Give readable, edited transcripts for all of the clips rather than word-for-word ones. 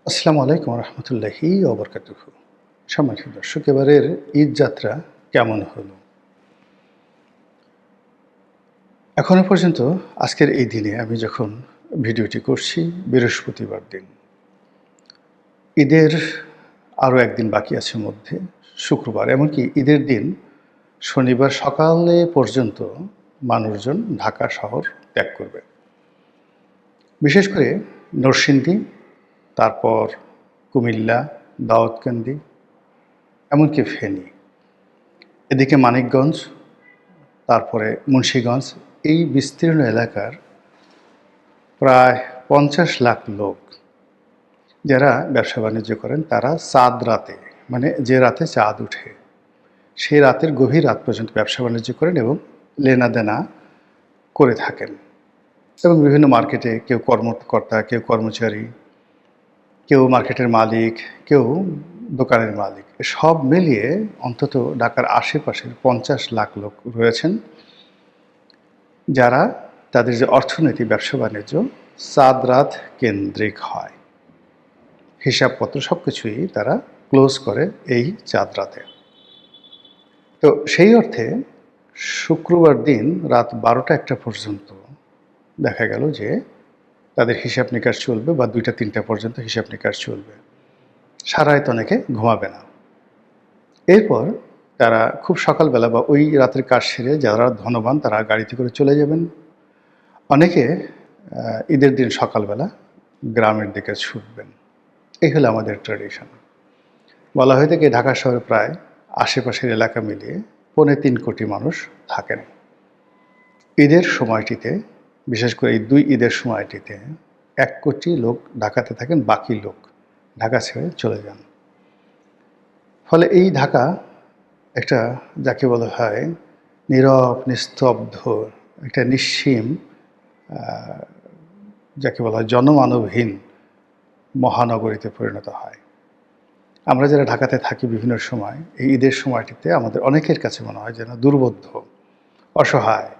আসসালামু আলাইকুম রহমতুল্লাহি ওবরকাতুহু। সম্মানিত দর্শক, এবারের ঈদ যাত্রা কেমন হলো? এখনো পর্যন্ত আজকের এই দিনে আমি যখন ভিডিওটি করছি, বৃহস্পতিবার দিন। ঈদের আরও একদিন বাকি আছে মধ্যে, শুক্রবার। এমনকি ঈদের দিন শনিবার সকালে পর্যন্ত মানুষজন ঢাকা শহর ত্যাগ করবে। বিশেষ করে নরসিংদী, তারপর কুমিল্লা, দাউদকান্দি, এমনকি ফেনী, এদিকে মানিকগঞ্জ, তারপরে মুন্সিগঞ্জ, এই বিস্তীর্ণ এলাকার প্রায় ৫০ লাখ লোক যারা ব্যবসা বাণিজ্য করেন, তারা চাঁদ রাতে, মানে যে রাতে চাঁদ উঠে, সেই রাতের গভীর রাত পর্যন্ত ব্যবসা বাণিজ্য করেন এবং লেনাদেনা করে থাকেন। এবং বিভিন্ন মার্কেটে কেউ কর্মকর্তা, কেউ কর্মচারী, কেউ মার্কেটের মালিক, কেউ দোকানের মালিক, সব মিলিয়ে অন্তত ঢাকার আশেপাশের ৫০ লাখ লোক রয়েছেন যারা তাদের যে অর্থনীতি, ব্যবসা বাণিজ্য চাঁদ রাত কেন্দ্রিক হয়। হিসাবপত্র সব কিছুই তারা ক্লোজ করে এই চাঁদ রাতে। তো সেই অর্থে শুক্রবার দিন রাত ১২টা-১টা পর্যন্ত দেখা গেল যে তাদের হিসাব নিকাশ চলবে, বা ২টা-৩টা পর্যন্ত হিসাব নিকাশ চলবে। সারা রাত অনেকে ঘুমাবে না। এরপর তারা খুব সকালবেলা বা ওই রাতের কাজ সেরে যারা ধনবান তারা গাড়িতে করে চলে যাবেন। অনেকে ঈদের দিন সকালবেলা গ্রামের দিকে ছুটবেন। এই হলো আমাদের ট্র্যাডিশন। বলা হয়ে থাকে ঢাকা শহরে প্রায় আশেপাশের এলাকা মিলিয়ে ৩.৫ কোটি মানুষ থাকেন। ঈদের সময়টিতে, বিশেষ করে এই ২ ঈদের সময়টিতে ১ কোটি লোক ঢাকাতে থাকেন, বাকি লোক ঢাকা ছেড়ে চলে যান। ফলে এই ঢাকা একটা, যাকে বলা হয় নীরব, নিস্তব্ধ, একটা নিশ্চিম, যাকে বলা হয় জনমানবহীন মহানগরীতে পরিণত হয়। আমরা যারা ঢাকাতে থাকি বিভিন্ন সময়, এই ঈদের সময়টিতে আমাদের অনেকের কাছে মনে হয় যেন দুর্বোধ্য, অসহায়।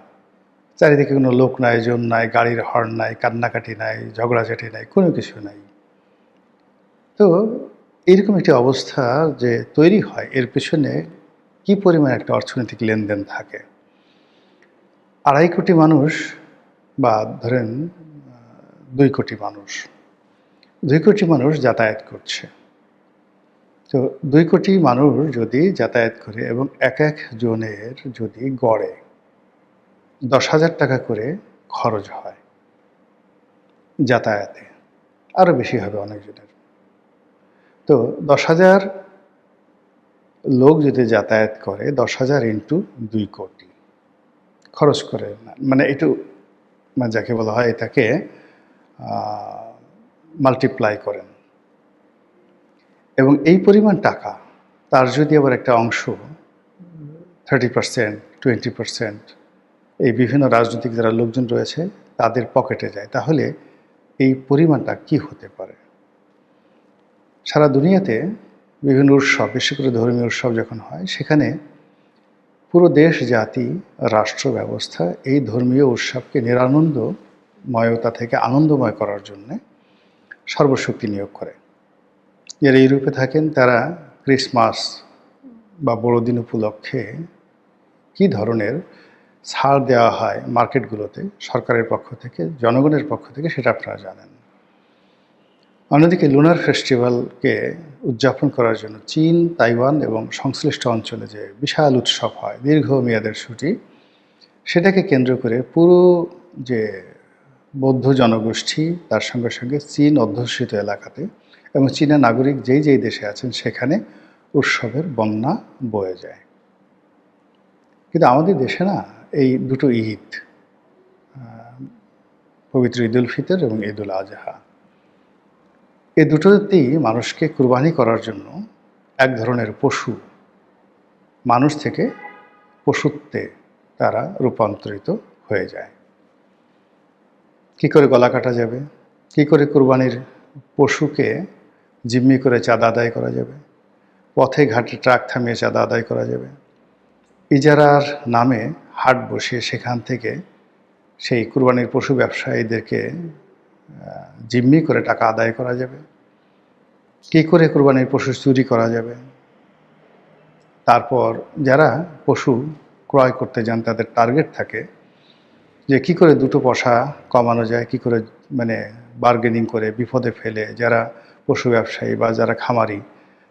চারিদিকে কোনো লোক নাই, জন নাই, গাড়ির হর্ন নাই, কান্নাকাটি নাই, ঝগড়াঝাটি নাই, কোনো কিছু নাই। তো এইরকম একটি অবস্থা যে তৈরি হয়, এর পেছনে কী পরিমাণ একটা অর্থনৈতিক লেনদেন থাকে। ২.৫ কোটি মানুষ, বা ধরেন ২ কোটি মানুষ, ২ কোটি মানুষ যাতায়াত করছে। তো ২ কোটি মানুষ যদি যাতায়াত করে এবং এক জনের যদি গড়ে ১০,০০০ টাকা করে খরচ হয় যাতায়াতে, আরও বেশি হবে অনেকজনের। তো ১০,০০০ লোক যদি যাতায়াত করে, ১০,০০০ ইন্টু ২ কোটি খরচ করে, মানে একটু, মানে যাকে বলা হয় এটাকে মাল্টিপ্লাই করেন। এবং এই পরিমাণ টাকা, তার যদি আবার একটা অংশ 30%, 20% এই বিভিন্ন রাজনৈতিক যারা লোকজন রয়েছে তাদের পকেটে যায়, তাহলে এই পরিমাণটা কি হতে পারে? সারা দুনিয়াতে বিভিন্ন উৎসব, বিশেষ করে ধর্মীয় উৎসব যখন হয়, সেখানে পুরো দেশ, জাতি, রাষ্ট্র ব্যবস্থা এই ধর্মীয় উৎসবকে নিরানন্দময়তা থেকে আনন্দময় করার জন্যে সর্বশক্তি নিয়োগ করে। যারা ইউরোপে থাকেন তারা ক্রিসমাস বা বড়দিন উপলক্ষে কী ধরনের ছাড় দেওয়া হয় মার্কেটগুলোতে সরকারের পক্ষ থেকে, জনগণের পক্ষ থেকে, সেটা আপনারা জানেন। অন্যদিকে লুনার ফেস্টিভ্যালকে উদযাপন করার জন্য চীন, তাইওয়ান এবং সংশ্লিষ্ট অঞ্চলে যে বিশাল উৎসব হয়, দীর্ঘমেয়াদের ছুটি, সেটাকে কেন্দ্র করে পুরো যে বৌদ্ধ জনগোষ্ঠী, তার সঙ্গে সঙ্গে চীন অধ্যুষিত এলাকাতে এবং চীনা নাগরিক যেই যেই দেশে আছেন সেখানে উৎসবের বন্যা বয়ে যায়। কিন্তু আমাদের দেশে না, এই দুটো ঈদ, পবিত্র ঈদ উল ফিতর এবং ঈদ উল আজহা, এই দুটোতেই মানুষকে কুরবানি করার জন্য এক ধরনের পশু, মানুষ থেকে পশুত্বে তারা রূপান্তরিত হয়ে যায়। কী করে গলা কাটা যাবে? কী করে কুরবানির পশুকে জিম্মি করে চাঁদা আদায় করা যাবে? পথে ঘাটে ট্রাক থামিয়ে চাঁদা আদায় করা যাবে? ইজারার নামে হাট বসিয়ে সেখান থেকে সেই কুরবানির পশু ব্যবসায়ীদেরকে জিম্মি করে টাকা আদায় করা যাবে? কী করে কোরবানির পশু চুরি করা যাবে, তারপর যারা পশু ক্রয় করতে যান তাদের টার্গেট থাকে যে কী করে দুটো পয়সা কমানো যায়, কী করে মানে বার্গেনিং করে বিপদে ফেলে যারা পশু ব্যবসায়ী বা যারা খামারি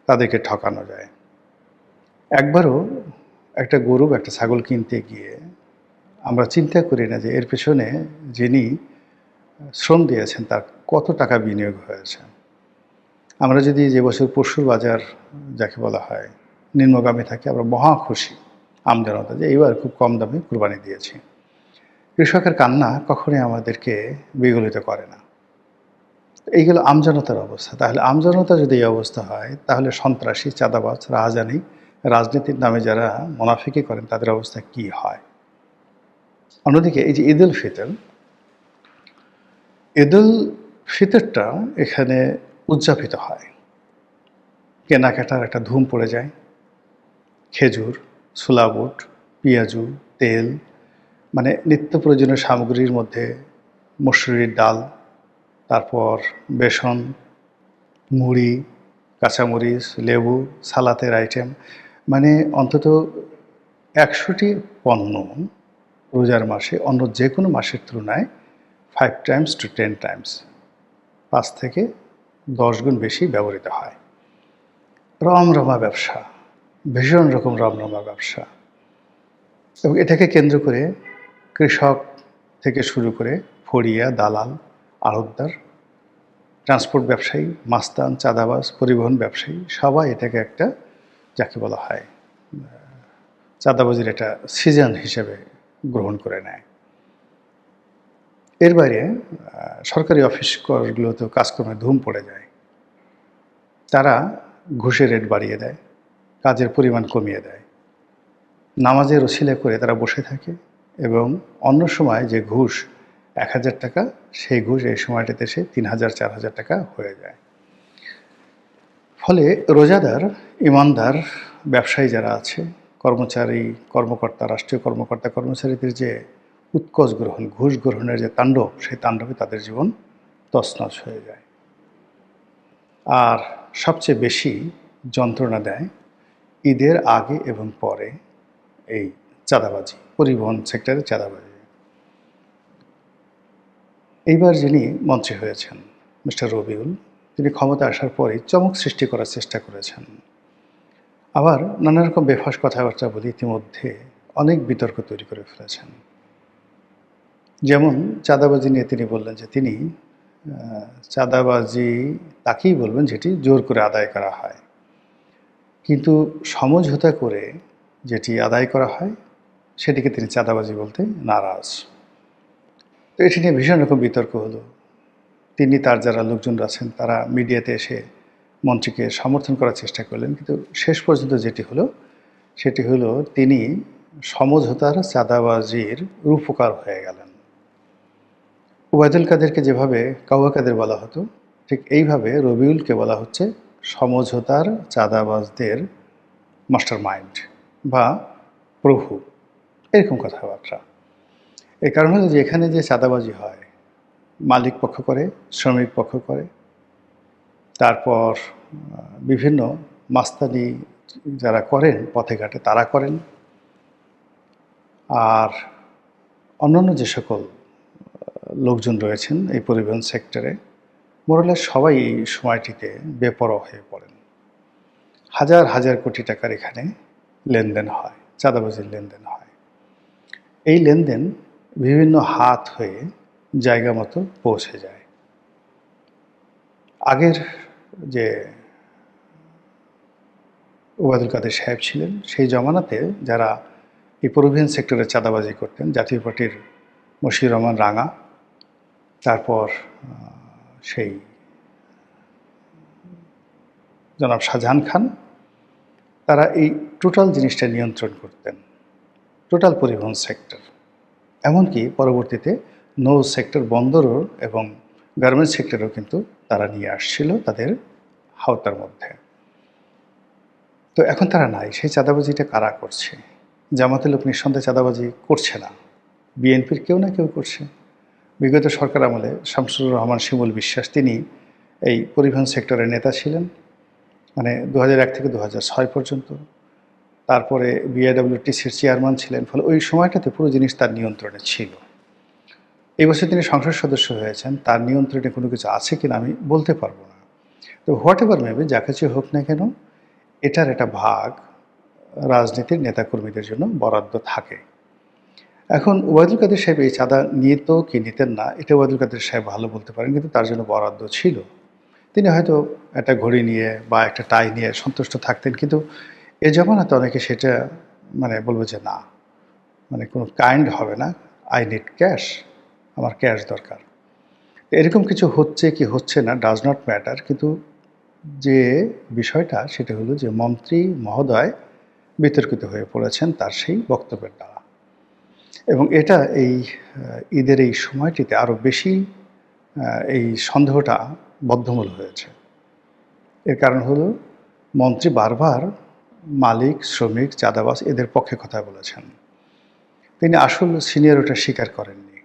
তাদেরকে ঠকানো যায়। একবারও একটা গরু একটা ছাগল কিনতে গিয়ে আমরা চিন্তা করি না যে এর পেছনে যিনি শ্রম দিয়েছেন তার কত টাকা বিনিয়োগ হয়েছে। আমরা যদি যে বছর পশুর বাজার যাকে বলা হয় নিম্নগামী থাকি, আমরা মহা খুশি আমজনতা যে এইবার খুব কম দামে কুরবানি দিয়েছি। কৃষকের কান্না কখনোই আমাদেরকে বিগলিত করে না। এইগুলো আমজনতার অবস্থা। তাহলে আমজনতা যদি এই অবস্থা হয় তাহলে সন্ত্রাসী, চাঁদাবাজ, রাহাজানি, রাজনীতির নামে যারা মুনাফিকি করেন তাদের অবস্থা কি হয়। অন্যদিকে এই যে ঈদুল ফিতর, ঈদুল ফিতরটা এখানে উদযাপিত হয়, কেনাকাটার একটা ধুম পড়ে যায়। খেজুর, ছোলা বুট, পেঁয়াজু, তেল, মানে নিত্য প্রয়োজনীয় সামগ্রীর মধ্যে মসুরির ডাল, তারপর বেসন, মুড়ি, কাঁচামরিচ, লেবু, সালাতের আইটেম, মানে অন্তত ১০০টি পণ্য রোজার মাসে অন্য যে কোনো মাসের তুলনায় 5 টাইমস টু 10 টাইমস ৫ থেকে ১০ গুণ বেশি ব্যবহৃত হয়। রমরমা ব্যবসা, ভীষণ রকম রমরমা ব্যবসা, এবং এটাকে কেন্দ্র করে কৃষক থেকে শুরু করে ফড়িয়া, দালাল, আড়তদার, ট্রান্সপোর্ট ব্যবসায়ী, মাস্তান, চাঁদাবাজ, পরিবহন ব্যবসায়ী সবাই এটাকে একটা যাকে বলা হয় চাঁদাবাজির একটা সিজন হিসেবে গ্রহণ করে নেয়। এর বাইরে সরকারি অফিসগুলোতেও কাজকর্মে ধুম পড়ে যায়। তারা ঘুষের রেট বাড়িয়ে দেয়, কাজের পরিমাণ কমিয়ে দেয়, নামাজের ওসিলা করে তারা বসে থাকে, এবং অন্য সময় যে ঘুষ ১,০০০ টাকা সেই ঘুষ এই সময়টাতে এসে ৩,০০০, ৪,০০০ টাকা হয়ে যায়। ফলে রোজাদার, ইমানদার, ব্যবসায়ী যারা আছে, কর্মচারী, কর্মকর্তা, রাষ্ট্রীয় কর্মকর্তা, কর্মচারীদের যে উৎকোচ গ্রহণ, ঘুষ গ্রহণের যে তাণ্ডব, সেই তাণ্ডবে তাদের জীবন তছনছ হয়ে যায়। আর সবচেয়ে বেশি যন্ত্রণা দেয় ঈদের আগে এবং পরে এই চাঁদাবাজি, পরিবহন সেক্টরে চাঁদাবাজি। এইবার যিনি মন্ত্রী হয়েছেন মিস্টার রবিউল, তিনি ক্ষমতা আসার পরেই চমক সৃষ্টি করার চেষ্টা করেছেন। আবার নানা রকম বেফাঁস কথাবার্তা বলে ইতিমধ্যে অনেক বিতর্ক তৈরি করে ফেলেছেন। যেমন চাঁদাবাজি নিয়ে তিনি বললেন যে তিনি চাঁদাবাজি তাকেই বলবেন যেটি জোর করে আদায় করা হয়, কিন্তু সমঝোতা করে যেটি আদায় করা হয় সেটিকে তিনি চাঁদাবাজি বলতে নারাজ। তো এটি নিয়ে ভীষণ রকম বিতর্ক হলো। তিনি তার যারা লোকজন আছেন তারা মিডিয়াতে এসে মন্ত্রীকে সমর্থন করার চেষ্টা করলেন, কিন্তু শেষ পর্যন্ত যেটি হলো সেটি হলো তিনি সমঝোতার চাঁদাবাজির রূপকার হয়ে গেলেন। ওবায়দুল কাদেরকে যেভাবে কাউয়া কাদের বলা হতো, ঠিক এইভাবে রবিউলকে বলা হচ্ছে সমঝোতার চাঁদাবাজদের মাস্টার মাইন্ড বা প্রভু, এরকম কথাবার্তা। এই কারণ হলো যে এখানে যে চাঁদাবাজি হয় মালিক পক্ষ করে, শ্রমিক পক্ষ করে, তারপর বিভিন্ন মাস্তানি যারা করেন পথে ঘাটে তারা করেন, আর অন্যান্য যে সকল লোকজন রয়েছেন এই পরিবহন সেক্টরে মোরালের সবাই এই সময়টিতে বেপরোয়া হয়ে পড়েন। হাজার হাজার কোটি টাকার এখানে লেনদেন হয়, চাঁদাবাজির লেনদেন হয়। এই লেনদেন বিভিন্ন হাত হয়ে জায়গা মতো পৌঁছে যায়। আগের যে ওবায়দুল কাদের সাহেব ছিলেন সেই জমানাতে যারা এই পরিবহন সেক্টরে চাঁদাবাজি করতেন, জাতীয় পার্টির মশিউর রহমান রাঙা, তারপর সেই জনাব শাহজাহান খান, তারা এই টোটাল জিনিসটা নিয়ন্ত্রণ করতেন, টোটাল পরিবহন সেক্টর। এমনকি পরবর্তীতে নৌ সেক্টর, বন্দরও এবং গার্মেন্টস সেক্টরেও কিন্তু তারা নিয়ে আসছিল তাদের হাওতার মধ্যে। তো এখন তারা নাই। সেই চাঁদাবাজিটা কারা করছে? জামাতের লোক নিঃসন্দেহে চাঁদাবাজি করছে না, বিএনপির কেউ না কেউ করছে। বিগত সরকার আমলে শামসুর রহমান শিমুল বিশ্বাস তিনি এই পরিবহন সেক্টরের নেতা ছিলেন, মানে 2001 থেকে 2006 পর্যন্ত। তারপরে বিআইডব্লিউটিসির চেয়ারম্যান ছিলেন। ফলে ওই সময়টাতে পুরো জিনিস তার নিয়ন্ত্রণে ছিল। এই বছর তিনি সংসদ সদস্য হয়েছেন, তার নিয়ন্ত্রণে কোনো কিছু আছে কিনা আমি বলতে পারবো না। তো হোয়াট এভার মেবি, যা কিছু হোক না কেন, এটার একটা ভাগ রাজনীতির নেতাকর্মীদের জন্য বরাদ্দ থাকে। এখন ওবায়দুল কাদের সাহেব এই চাঁদা নিত কি নিতেন না, এটা ওবায়দুল কাদের সাহেব ভালো বলতে পারেন, কিন্তু তার জন্য বরাদ্দ ছিল। তিনি হয়তো একটা ঘড়ি নিয়ে বা একটা টাই নিয়ে সন্তুষ্ট থাকতেন, কিন্তু এ জমানাতে অনেকে সেটা মানে বলবে যে না, মানে কোনো কাইন্ড হবে না, আই নিড ক্যাশ, আমার ক্যাশ দরকার। এরকম কিছু হচ্ছে কি হচ্ছে না ডাজ নট ম্যাটার, কিন্তু যে বিষয়টা সেটা হলো যে মন্ত্রী মহোদয় বিতর্কিত হয়ে পড়েছেন তার সেই বক্তব্যের দ্বারা, এবং এটা এই ঈদের এই সময়টিতে আরও বেশি এই সন্দেহটা বদ্ধমূল হয়েছে। এর কারণ হলো মন্ত্রী বারবার মালিক, শ্রমিক, চাঁদাবাজ এদের পক্ষে কথা বলেছেন। তিনি আসল সিনিয়রিটি স্বীকার করেননি।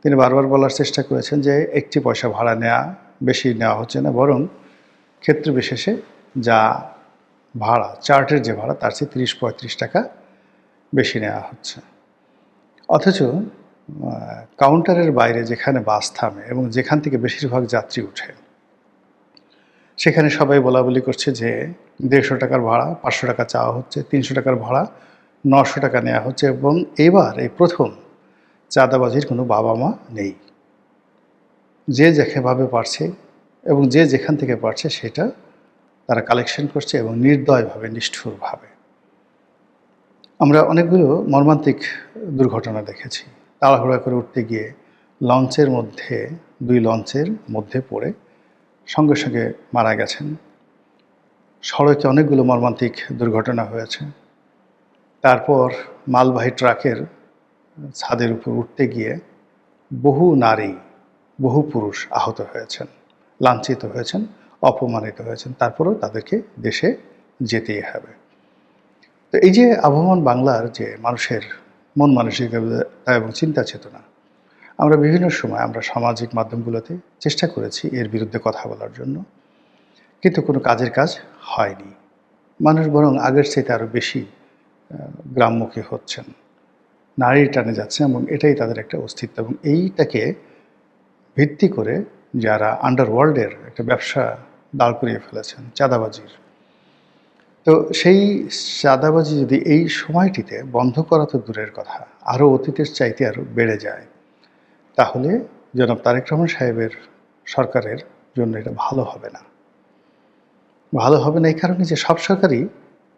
তিনি বারবার বলার চেষ্টা করেছেন যে একটি পয়সা ভাড়া বেশি নেওয়া হচ্ছে না, বরং ক্ষেত্র বিশেষে যা ভাড়া, চার্টের যে ভাড়া তার চেয়ে 30-35 টাকা বেশি নেওয়া হচ্ছে। অথচ কাউন্টারের বাইরে যেখানে বাস থামে এবং যেখান থেকে বেশিরভাগ যাত্রী ওঠে, সেখানে সবাই বলাবলি করছে যে 150 টাকার ভাড়া 500 টাকা চাওয়া হচ্ছে, 300 টাকার ভাড়া 900 টাকা নেওয়া হচ্ছে, এবং এবার এই প্রথম চাঁদাবাজির কোনো বাবা মা নেই। যে যেভাবে পারছে এবং যে যেখান থেকে পারছে সেটা তারা কালেকশন করছে, এবং নির্দয়ভাবে, নিষ্ঠুরভাবে। আমরা অনেকগুলো মর্মান্তিক দুর্ঘটনা দেখেছি। তাড়াহুড়া করে উঠতে গিয়ে লঞ্চের মধ্যে, 2 লঞ্চের মধ্যে পড়ে সঙ্গে সঙ্গে মারা গেছেন। সড়কে অনেকগুলো মর্মান্তিক দুর্ঘটনা হয়েছে। তারপর মালবাহী ট্রাকের ছাদের উপর উঠতে গিয়ে বহু নারী, বহু পুরুষ আহত হয়েছেন, লাঞ্ছিত হয়েছেন, অপমানিত হয়েছেন, তারপরেও তাদেরকে দেশে যেতেই হবে। তো এই যে আবহমান বাংলার যে মানুষের মন মানসিকতা এবং চিন্তা চেতনা, আমরা বিভিন্ন সময় আমরা সামাজিক মাধ্যমগুলোতে চেষ্টা করেছি এর বিরুদ্ধে কথা বলার জন্য, কিন্তু কোনো কাজের কাজ হয়নি। মানুষ বরং আগের চাইতে আরও বেশি গ্রামমুখী হচ্ছেন, নারীর টানে যাচ্ছেন, এবং এটাই তাদের একটা অস্তিত্ব। এবং এইটাকে ভিত্তি করে যারা আন্ডারওয়ার্ল্ডের একটা ব্যবসা দাঁড় করিয়ে ফেলেছেন চাঁদাবাজির, তো সেই চাঁদাবাজি যদি এই সময়টিতে বন্ধ করা তো দূরের কথা, আরও অতীতের চাইতে আরও বেড়ে যায়, তাহলে জনাব তারেক রহমান সাহেবের সরকারের জন্য এটা ভালো হবে না। ভালো হবে না এই কারণে যে সব সরকারই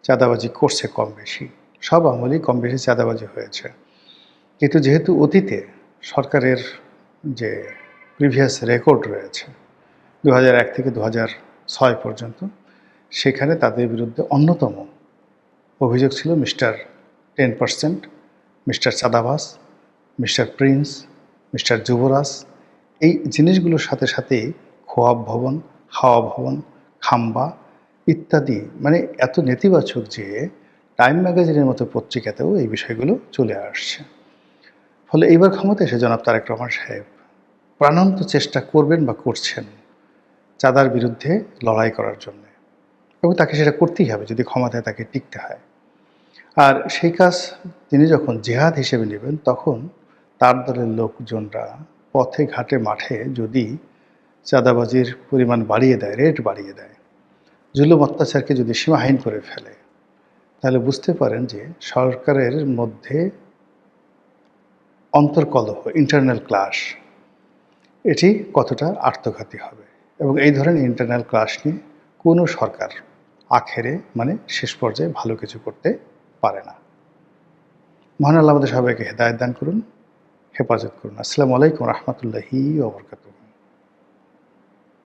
চাঁদাবাজি করছে কম বেশি, সব আমলেই কম বেশি চাঁদাবাজি হয়েছে। কিন্তু যেহেতু অতীতে সরকারের যে প্রিভিয়াস রেকর্ড রয়েছে 2001 থেকে 2006 পর্যন্ত, সেখানে তাদের বিরুদ্ধে অন্যতম অভিযোগ ছিল মিস্টার 10%, মিস্টার চাঁদাবাজ, মিস্টার প্রিন্স, মিস্টার যুবরাজ। এই জিনিসগুলোর সাথে সাথে খোয়াব ভবন, হাওয়া ভবন, খাম্বা ইত্যাদি, মানে এত নেতিবাচক যে টাইম ম্যাগাজিনের মতো পত্রিকাতেও এই বিষয়গুলো চলে আসছে। ফলে এইবার ক্ষমতা এসে জনাব তারেক রহমান সাহেব প্রাণান্ত চেষ্টা করবেন বা করছেন চাঁদার বিরুদ্ধে লড়াই করার জন্য, এবং তাকে সেটা করতেই হবে যদি ক্ষমতায় তাকে টিকতে হয়। আর সেই কাজ তিনি যখন জেহাদ হিসেবে নেবেন, তখন তার দলের লোকজনরা পথে ঘাটে মাঠে যদি চাঁদাবাজির পরিমাণ বাড়িয়ে দেয়, রেট বাড়িয়ে দেয়, জুলুম অত্যাচারকে যদি সীমাহীন করে ফেলে, তাহলে বুঝতে পারেন যে সরকারের মধ্যে অন্তর্কলহ, ইন্টারনাল ক্লাশ, এটি কতটা আত্মঘাতী হবে। এবং এই ধরনের ইন্টারনাল ক্লাশ নিয়ে কোনো সরকার আখেরে, মানে শেষ পর্যায়ে ভালো কিছু করতে পারে না। মহান আল্লাহ আমাদের সবাইকে হেদায়েত দান করুন, হেফাজত করুন। আসসালামু আলাইকুম রহমতুল্লাহি ওয়া বারাকাতুহু।